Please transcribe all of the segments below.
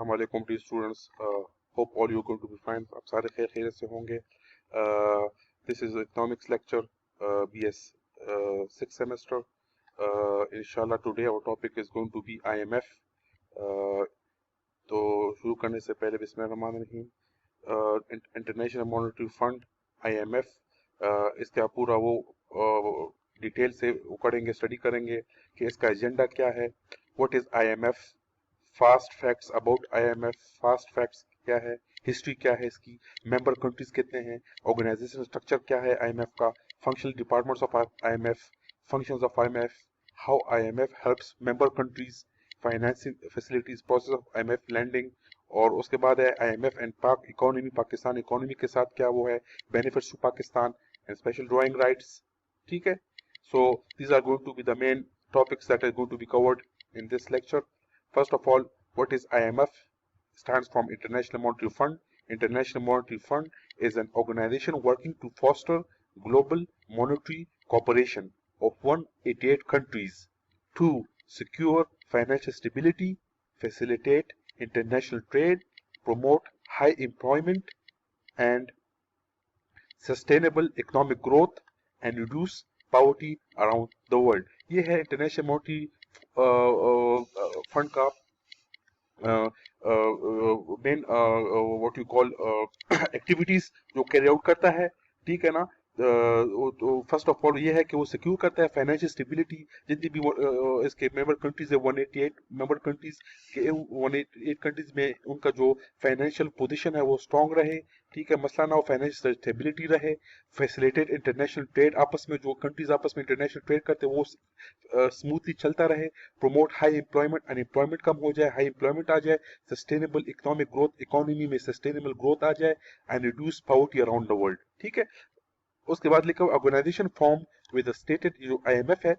Assalamualaikum dear students. Hope all you going to be fine. आप सारे खैर खैरियत से होंगे. This is economics lecture, BS 6th semester. Inshallah today our topic is going to be IMF. Uh, तो शुरू करने से पहले बिस्मिल्लाहिर्रहमानिर्रहीम. इंटरनेशनल मॉनेटरी फंड IMF, इसका पूरा वो डिटेल से वो करेंगे, स्टडी करेंगे कि इसका एजेंडा क्या है. What is IMF, fast facts about IMF. Fast facts क्या है, हिस्ट्री क्या है इसकी, मेंबर कंट्रीज कितने हैं, ऑर्गेनाइजेशन स्ट्रक्चर क्या है IMF का, functional departments of IMF, functions of IMF, how IMF helps member countries, financing facilities, process of IMF lending. और उसके बाद है IMF and Pak economy, Pakistan economy के साथ क्या वो है, benefits to Pakistan and special drawing rights. ठीक है. So these are going to be the main topics that are going to be covered in this lecture. First of all, what is IMF? Stands from International Monetary Fund. International Monetary Fund is an organization working to foster global monetary cooperation of 188 countries to secure financial stability, facilitate international trade, promote high employment and sustainable economic growth and reduce poverty around the world. ये है international monetary fund का main what you call activities जो carry out करता है. ठीक है ना. तो फर्स्ट ऑफ ऑल ये है कि वो सिक्योर करता है फाइनेंशियल स्टेबिलिटी. जितनी भी इसके मेंबर कंट्रीज है 188 मेंबर कंट्रीज के, 188 कंट्रीज में उनका जो फाइनेंशियल पोजीशन है वो स्ट्रांग रहे. ठीक है, मसला ना हो, फाइनेंशियल स्टेबिलिटी रहे. फैसिलिटेट इंटरनेशनल ट्रेड, आपस में जो कंट्रीज आपस में इंटरनेशनल ट्रेड करते हैं वो स्मूथली चलता रहे. प्रोमोट हाई एम्प्लॉयमेंट, अनएम्प्लॉयमेंट कम हो जाए, हाई एम्प्लॉयमेंट आ जाए. सस्टेनेबल इकोनॉमिक ग्रोथ, इकोनॉमी में सस्टेनेबल ग्रोथ आ जाए and reduce poverty around the world. ठीक है. उसके बाद लिखा organization form with the stated, जो IMF है,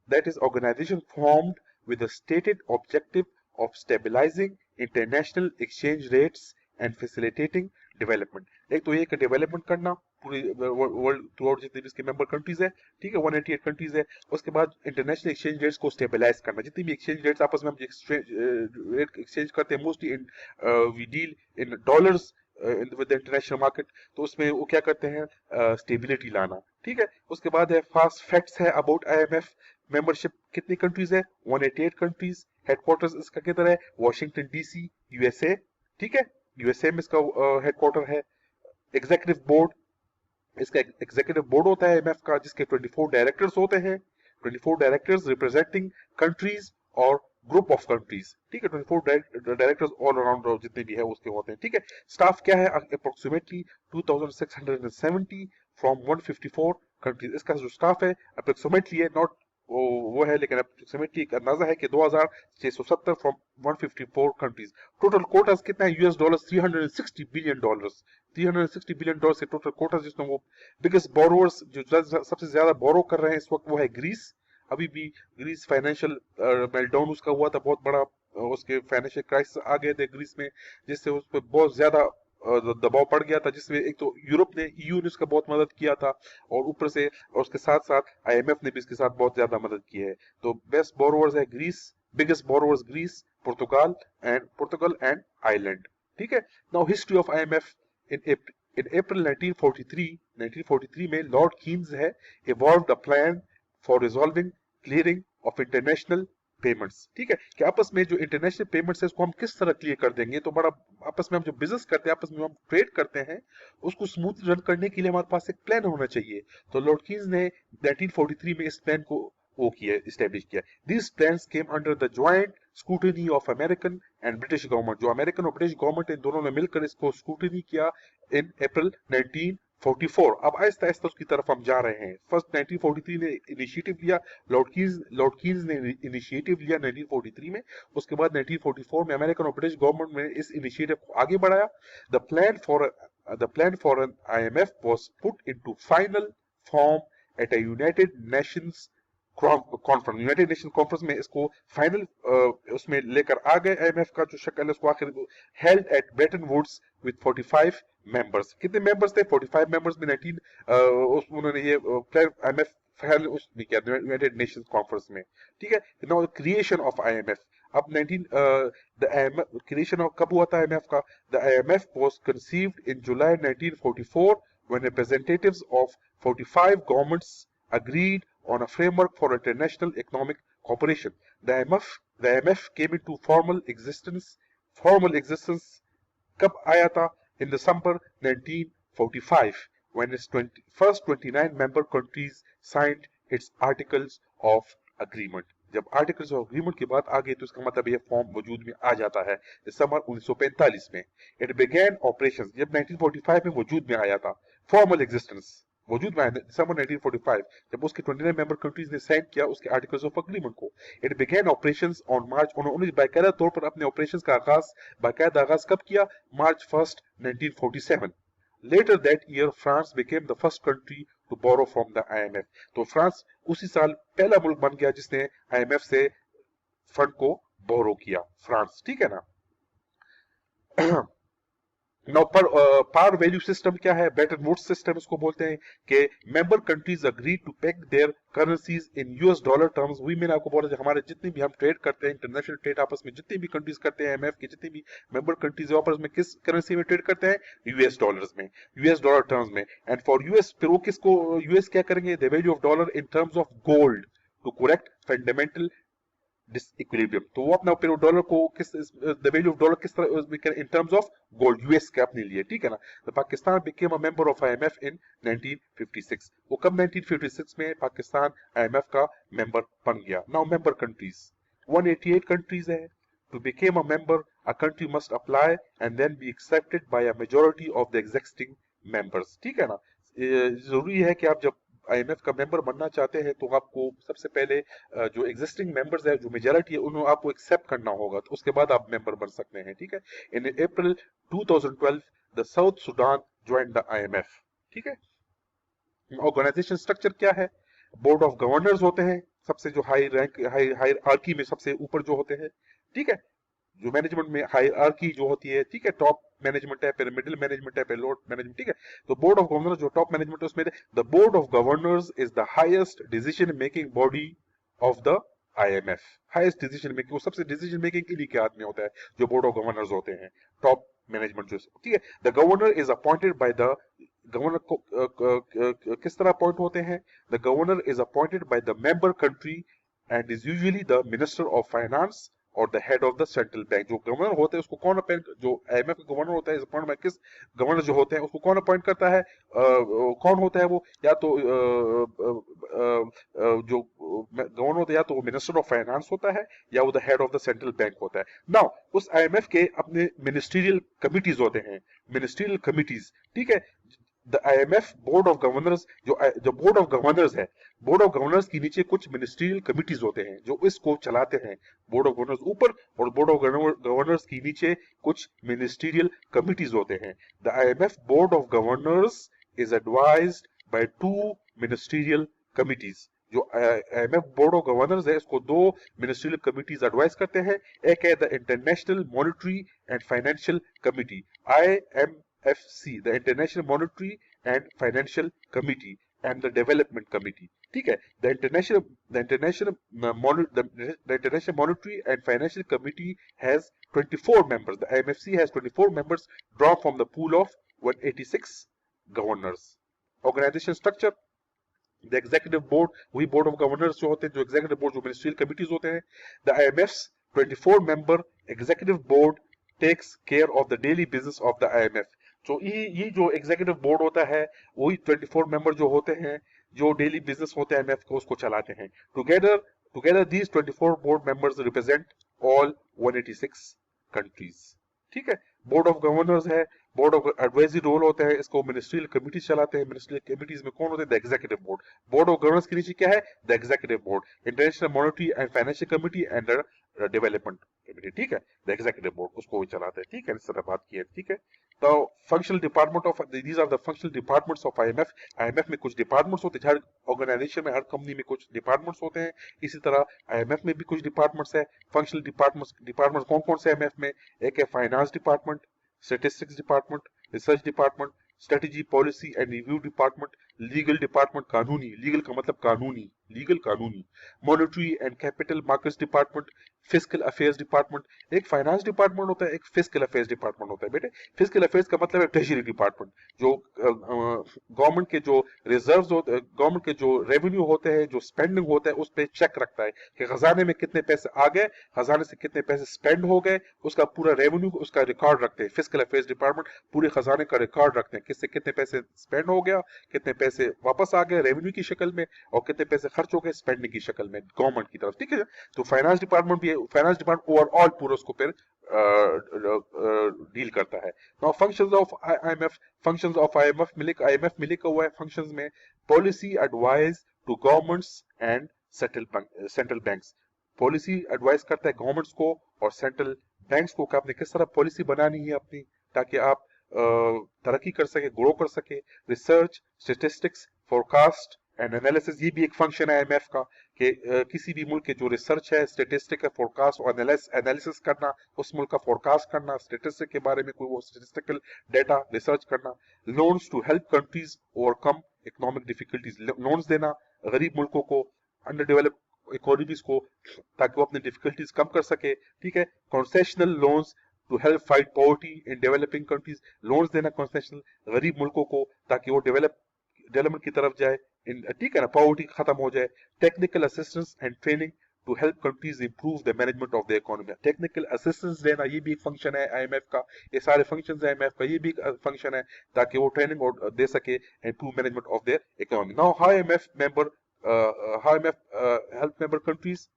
that is organization formed with the stated objective of stabilizing international exchange rates and facilitating development. एक तो ये कि डेवलपमेंट करना पूरी वर्ल्ड थ्रू आउट जितनी भी इसके मेंबर कंट्रीज है. ठीक है, 188 कंट्रीज है. उसके बाद इंटरनेशनल एक्सचेंज रेट्स को स्टेबलाइज करना. जितनी भी एक्सचेंज रेट्स आपस में हम रेट एक्सचेंज करते हैं, mostly in we deal in dollars with the international market, तो उसमें वो क्या करते हैं, स्टेबिलिटी लाना. ठीक है. उसके बाद है फास्ट फैक्ट्स है अबाउट IMF. मेंबरशिप कितनी कंट्रीज है, 188 कंट्रीज. हेडक्वार्टर्स इसका किधर है, वॉशिंगटन DC USA. ठीक है, USA में इसका हेडक्वार्टर है. एग्जीक्यूटिव बोर्ड, इसका एग्जीक्यूटिव बोर्ड होता है IMF का, जिसके 24 डायरेक्टर्स होते हैं. 24 डायरेक्टर्स रिप्रेजेंटिंग कंट्रीज और ग्रुप ऑफ कंट्रीज. ठीक है, 24 डायरेक्टर्स ऑल अराउंड जितने भी है उसके होते हैं. ठीक है. स्टाफ क्या है, अप्रोक्सीमेटली 2670 फ्रॉम 154 कंट्रीज. इसका जो स्टाफ है अप्रोक्सीमेटली है, नॉट वो है, लेकिन अप्रोक्सीमेटली एक अंदाजा है कि 2670 फ्रॉम 154 कंट्रीज. टोटल कोटास कितना है, $360 बिलियन. $360 बिलियन से टोटल कोटा, जिसमें वो बिगेस्ट बोरोवर्स जो सबसे ज्यादा बोरो कर रहे हैं इस वक्त वो है ग्रीस. अभी भी ग्रीस फाइनेंशियल मेल्टडाउन उसका हुआ था, बहुत बड़ा उसके फाइनेंशियल क्राइसिस आ गए थे ग्रीस में, जिससे उस पर बहुत ज्यादा दबाव पड़ गया था, जिसमें एक तो यूरोप ने, EU ने उसका बहुत मदद किया था, और ऊपर से और उसके साथ साथ IMF ने भी इसके साथ बहुत ज्यादा मदद की है. तो बेस्ट बोरोवर्स है Greece, biggest borrowers Greece, Portugal and Ireland. ठीक है. Now history of IMF. इन अप्रैल 1943 में लॉर्ड कीन्स है evolved a plan for resolving clearing of international payments. ठीक है, कि आपस में जो इंटरनेशनल पेमेंट्स है उसको हम किस तरह क्लियर कर देंगे. तो बड़ा आपस में हम जो बिजनेस करते हैं, आपस में हम ट्रेड करते हैं, उसको स्मूथ रन करने के लिए हमारे पास एक प्लान होना चाहिए. तो लॉर्ड कीन्स ने 1943 में इस प्लान को वो किया, इस्टेब्लिश किया. This plans came under the joint scrutiny of American and British government. जो अमेरिकन और ब्रिटिश गवर्नमेंट इन दोनों ने मिलकर इसको स्क्रूटिनी किया इन अप्रैल 1944. अब आहिस्ता आहिस्ता उसकी तरफ हम जा रहे हैं. फर्स्ट 1943 ने इनिशिएटिव लिया, लॉर्ड कीन्स ने इनिशिएटिव लिया 1943 में. उसके बाद 1944 में अमेरिकन और ब्रिटिश गवर्नमेंट ने इस इनिशिएटिव को आगे बढ़ाया. The plan for an IMF was put into final form at a United Nations conference. United nation conference में इसको फाइनल उसमें लेकर आ गए. IMF का जो शक्ल है उसको आखिर held at Bretton Woods with 45 members. कितने मेंबर्स थे, 45 मेंबर्स में 19 उन्होंने ये प्लान IMF फाइनल उसमें किया यूनाइटेड नेशंस कॉन्फ्रेंस में. ठीक है. Now creation of IMF. अब 19 द IMF क्रिएशन ऑफ कब हुआ था IMF का? The IMF was conceived in July 1944 when representatives of 45 governments agreed on a framework for international economic cooperation. The IMF came into formal existence कब आया था? In December 1945 when its first 29 member countries signed its articles of agreement. जब articles of agreement की बात आ गई तो इसका मतलब ये फॉर्म वजूद में आ जाता है दिसंबर 1945 में. इट बिगेन ऑपरेशंस जब 1945 में वजूद में आया था. फॉर्मल एग्जिस्टेंस वजूद में आया दिसंबर 1945 जब उसके 29 मेंबर कंट्रीज ने साइन किया उसके आर्टिकल्स ऑफ अग्रीमेंट को. It began operations on March. उन्होंने बाकायदा तौर पर अपने ऑपरेशंस का बाकायदा आगाज कब किया? मार्च 1st 1947. Later that year, France became the first country to borrow from the IMF. तो फ्रांस उसी साल पहला मुल्क बन गया जिसने IMF से फंड को बोरो किया. फ्रांस, ठीक है ना? नाउ पावर वैल्यू सिस्टम क्या है? ब्रेटन वुड्स सिस्टम इसको बोलते हैं कि member countries agree to peg their currencies in US dollar terms. वही मैंने आपको बोला हमारे जितनी भी हम ट्रेड करते हैं इंटरनेशनल ट्रेड आपस में जितनी भी कंट्रीज करते हैं IMF की जितनी भी मेंबर कंट्रीज आपस में किस करेंसी में ट्रेड करते हैं? यूएस डॉलर्स में, यूएस डॉलर टर्म्स में. एंड फॉर यूएस फिर वो किसको यूएस क्या करेंगे? The value of dollar in terms of gold to correct fundamental disequilibrium. तो वो अपना फिर डॉलर को किस द वैल्यू ऑफ डॉलर किस तरह इन टर्म्स ऑफ गोल्ड यूएस के अपने लिए, ठीक है ना? तो Pakistan became a member of IMF इन 1956. वो कब 1956 में पाकिस्तान IMF का मेंबर बन गया. नाउ मेंबर कंट्रीज 188 कंट्रीज है. To become a member, a country must apply and then be accepted by a majority of the existing members. ठीक है ना? जरूरी है कि आप जब IMF का मेंबर बनना चाहते हैं तो आपको सबसे पहले जो एग्जिस्टिंग मेंबर्स है जो मेजॉरिटी है उन्हें आपको एक्सेप्ट करना होगा तो उसके बाद आप मेंबर बन सकते हैं, ठीक है? इन अप्रैल 2012 the south Sudan joined the IMF. ठीक है? ऑर्गेनाइजेशन स्ट्रक्चर क्या है? बोर्ड ऑफ गवर्नर्स होते हैं सबसे जो हाई रैंक हायरार्की में सबसे ऊपर जो होते हैं, ठीक है? जो मैनेजमेंट में हायरार्की जो होती है, ठीक है? टॉप मैनेजमेंट है, फिर मिडिल मैनेजमेंट है, फिर लोअर मैनेजमेंट, ठीक है? तो बोर्ड ऑफ गवर्नर्स जो टॉप मैनेजमेंट है उसमें the board of governors is the highest decision making body of the IMF. Highest decision making, वो सबसे डिसीजन मेकिंग इन्हीं के हाथ में होता है जो बोर्ड ऑफ गवर्नर्स होते हैं, टॉप मैनेजमेंट जो, ठीक है? The governor is appointed by the governor को किस तरह अपॉइंट होते हैं? The governor is appointed by the member country and is usually the minister of finance और the head of the central bank. जो गवर्नर होते हैं उसको कौन अपॉइंट, जो IMF का गवर्नर होता है अपॉइंट बाय किस गवर्नर जो होते हैं उसको कौन अपॉइंट करता है? कौन होता है वो? या तो जो गवर्नर होता है या तो वो मिनिस्टर ऑफ फाइनेंस होता है या वो the head of the central bank होता है. नाउ उस IMF के अपने मिनिस्ट्रियल कमिटीज होते हैं, मिनिस्ट्रियल कमिटीज, ठीक है? The IMF board of governors जो बोर्ड ऑफ गवर्नर्स है, बोर्ड ऑफ गवर्नर्स के नीचे कुछ मिनिस्ट्रियल कमिटीज होते हैं जो इसको चलाते हैं. बोर्ड ऑफ गवर्नर्स ऊपर और बोर्ड ऑफ गवर्नर्स के नीचे कुछ मिनिस्ट्रियल कमिटीज होते हैं. The IMF board of governors is advised by 2 ministerial committees. जो IMF बोर्ड ऑफ गवर्नर्स है इसको 2 मिनिस्ट्रियल कमिटीज एडवाइस करते हैं. एक है the international monetary and financial committee, IMFC, the International Monetary and Financial Committee and the Development Committee. ठीक है? The International Monetary and Financial Committee has 24 members. The IMFC has 24 members drawn from the pool of 186 governors. Organization structure, the executive board, वही board of governors जो होते हैं, जो executive board जो ministerial committees होते हैं. The IMF's 24 member executive board takes care of the daily business of the IMF. तो ये जो एग्जीक्यूटिव बोर्ड होता है वही 24 मेंबर जो होते हैं जो डेली बिजनेस होते हैं IMF को उसको चलाते हैं. Together these 24 board members represent all 186 countries. ठीक है? बोर्ड ऑफ गवर्नर्स है, बोर्ड ऑफ एडवाइजरी रोल होता है, इसको मिनिस्ट्रियल कमिटीज चलाते हैं. मिनिस्ट्रियल कमिटीज में कौन होते हैं? The executive board. Board of governors के नीचे क्या है? The executive board, international monetary and financial committee and the development committee. ठीक है? द एग्जीक्यूटिव बोर्ड उसको भी चलाते हैं. ठीक है? इस तरह बात की है. ठीक है? तो functional department of these are the functional departments of IMF. IMF में कुछ डिपार्टमेंट्स होते हैं, हर ऑर्गेनाइजेशन में हर कंपनी में कुछ डिपार्टमेंट्स होते हैं. इसी तरह IMF में भी कुछ डिपार्टमेंट्स है. फंक्शनल डिपार्टमेंट्स कौन कौन से IMF में? एक है finance department, statistics department, research department, strategy policy and review department, legal department कानूनी, लीगल का मतलब कानूनी, लीगल कानूनी, monetary and capital markets department, fiscal affairs department. एक फाइनेंस डिपार्टमेंट होता है, एक फिस्कल अफेयर्स डिपार्टमेंट होता है बेटे। फिस्कल अफेयर्स का मतलब है ट्रेजरी डिपार्टमेंट, जो गवर्नमेंट के जो रिजर्व्स होते, गवर्नमेंट के जो रेवेन्यू होते हैं, जो स्पेंडिंग होता है, उस पर चेक रखता है कि खजाने में कितने पैसे आ गए, खजाने से कितने पैसे स्पेंड हो गए, उसका पूरा रेवेन्यू, उसका रिकॉर्ड रखते हैं। फिस्कल अफेयर्स डिपार्टमेंट पूरे खजाने का रिकॉर्ड रखते हैं, किससे कितने पैसे स्पेंड हो गया, कितने पैसे वापस आ गए रेवेन्यू की शक्ल में, और कितने पैसे खर्च हो गए स्पेंडिंग की शक्ल में गवर्नमेंट की तरफ, ठीक है। तो फाइनेंस डिपार्टमेंट भी, फाइनेंस डिपार्टमेंट ओवरऑल पूरा उसको फिर डील करता है। Now functions of IMF, functions of IMF में लिखा हुआ है फंक्शंस में, policy advice to governments and central banks. Policy advice करता है गवर्नमेंट्स को और सेंट्रल बैंक्स को कि आपने किस तरह पॉलिसी बनानी है अपनी, ताकि आप तरक्की कर सके, ग्रो कर सके। Research, statistics, forecast and analysis, ये भी एक फंक्शन है आईएमएफ का, कि किसी भी मुल्क के जो रिसर्च है, स्टेटिस्टिक है, फोरकास्ट और एनालिसिस करना, उस मुल्क का फोरकास्ट करना, स्टेटिस्टिक के बारे में कोई वो स्टेटिस्टिकल डाटा रिसर्च करना। Loans to help countries overcome economic difficulties, loans देना गरीब मुल्कों को, अंडर डेवलप इकोनॉमीज को, ताकि वो अपनी डिफिकल्टीज कम कर सके, ठीक है। Concessional loans to help fight poverty in developing countries, loans देना कंसेशनल गरीब मुल्कों को, ताकि वो डेवलपमेंट की तरफ जाए, ठीक है ना, पॉवर्टी खत्म हो जाए। Technical assistance and training to help countries improve the management of the economy, technical assistance देना, ये भी एक फंक्शन है आईएमएफ का। ये सारे फंक्शन है आईएमएफ का, ये भी एक फंक्शन है, ताकि वो ट्रेनिंग दे सके, improve management of their economy. Now how IMF member, how IMF help member countries,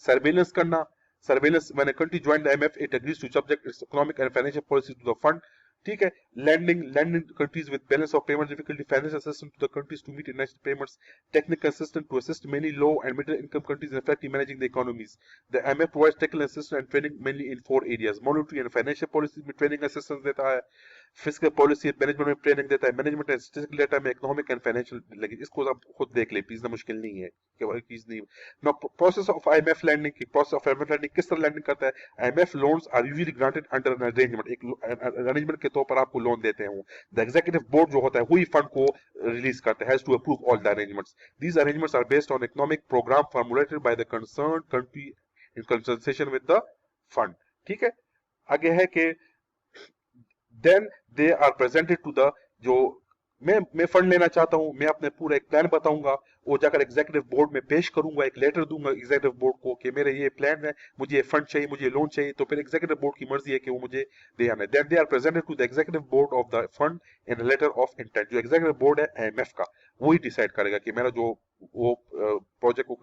surveillance करना, surveillance, when a country joined the IMF it agrees to subject its economic and financial policy to the fund, ठीक है। lending countries with balance of payment difficulty, financial assistance to the countries to meet international payments, technical assistance to assist mainly low and middle income countries in effectively managing the economies. The IMF provides technical assistance and training mainly in 4 areas: monetary and financial policies में training assistance देता है, physical policy management में training देता है, management and statistical data में, economic and financial लगी, इसको आप खुद देख ले प्लीज, ना मुश्किल नहीं है, चीज नहीं। No process of IMF lending की, प्रोसेस ऑफ आईएमएफ लैंडिंग किस तरह लैंडिंग करता है। IMF loans are usually granted under an arrangement, एक अरेंजमेंट के तौर पर आपको लोन देते हैं वो। द एग्जीक्यूटिव बोर्ड जो होता है वही फंड को रिलीज करता है, has to approve all the arrangements. These arrangements are based on economic programme formulated by the concerned country in consultation with the fund, ठीक है। आगे है कि then they are presented to the, जो मैं फंड लेना चाहता हूं, मैं अपने पूरा एक प्लान बताऊंगा, वो जाकर एग्जीक्यूटिव बोर्ड में पेश करूंगा, एक लेटर दूंगा एग्जीक्यूटिव बोर्ड को कि मेरे ये प्लान है, मुझे ये फंड चाहिए, मुझे लोन चाहिए, तो फिर एग्जीक्यूटिव बोर्ड की मर्जी है कि वो मुझे दे आना है। Then they are presented to the executive board of the fund in a letter of intent, जो एग्जीक्यूटिव बोर्ड है आईएमएफ का, वही डिसाइड करेगा कि मेरा जो वो प्रोजेक्ट को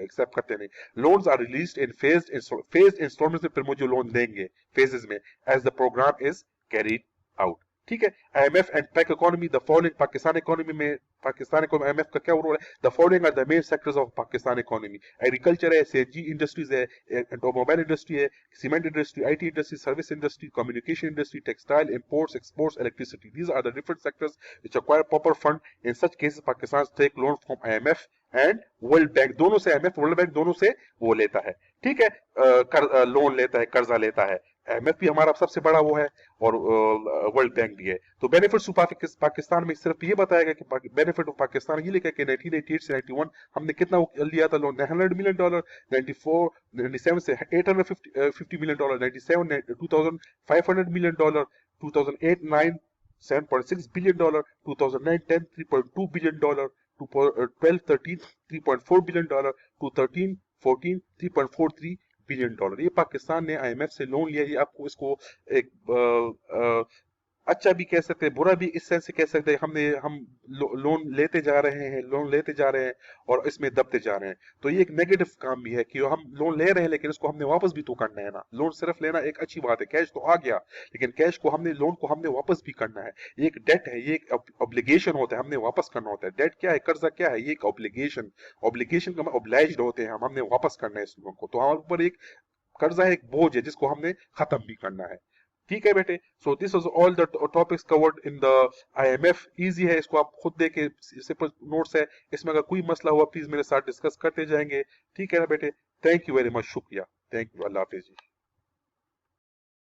एक्सेप्ट करते नहीं। Loans are released in phased instalments में, फिर मुझे लोन देंगे फेजेस में, as the programme is carried out, ठीक है। IMF and Pak economy, the following, Pakistan economy में, पाकिस्तान इकोनॉमी आईएमएफ का क्या रोल है। The following are the main sectors of Pakistan economy, agriculture है, सीएनजी इंडस्ट्रीज है, ऑटोमोबाइल इंडस्ट्री है, cement industry, IT industry, service industry, communication industry, textile, imports, exports, electricity. These are the different sectors which acquire proper fund. In such cases Pakistan take loan from IMF and World Bank, दोनों से, IMF world Bank दोनों से वो लेता है, ठीक है, loan लेता है, कर्जा लेता है। आईएमएफ भी हमारा सबसे बड़ा वो है, और वर्ल्ड बैंक भी है। तो बेनिफिट्स ऑफ पाकिस्तान में सिर्फ ये बताया गया कि बेनिफिट ऑफ पाकिस्तान ये लिखा कि 1988 से 91 हमने कितना लिया था लोन, $900 मिलियन, 94 97 से $850 million, 97 $2500 million, 2008 9 $7.6 billion, 2009 10 $3.2 billion, 12 13 $3.4 billion, 2013 14 $3.43 billion dollar. ये पाकिस्तान ने आईएमएफ से लोन लिया। ये आपको इसको एक अच्छा भी कह सकते हैं, बुरा भी इस सेंस से कह सकते हैं, हम लोन लेते जा रहे हैं, लोन लेते जा रहे हैं और इसमें दबते जा रहे हैं। तो ये एक नेगेटिव काम भी है कि हम लोन ले रहे हैं लेकिन इसको हमने वापस भी तो करना है ना। लोन सिर्फ लेना एक अच्छी बात है, कैश तो आ गया, लेकिन कैश को हमने, लोन को हमने वापस भी करना है। ये एक डेट है, ये एक ऑब्लिगेशन होता है, हमने वापस करना होता है। डेट क्या है, कर्जा क्या है, ये एक ऑब्लिगेशन, ऑब्लिगेशन का ऑब्लाइज्ड होते हैं हमने वापस करना है इस लोन को। तो हमारे ऊपर एक कर्जा है, एक बोझ है जिसको हमने खत्म भी करना है, ठीक है बेटे। So this was all the topics covered in the IMF. Easy है, इसको आप खुद देखे, सिंपल नोट्स है, इसमें अगर कोई मसला हुआ प्लीज मेरे साथ डिस्कस करते जाएंगे, ठीक है ना बेटे। थैंक यू वेरी मच, शुक्रिया, थैंक यू, अल्लाह हाफिज जी।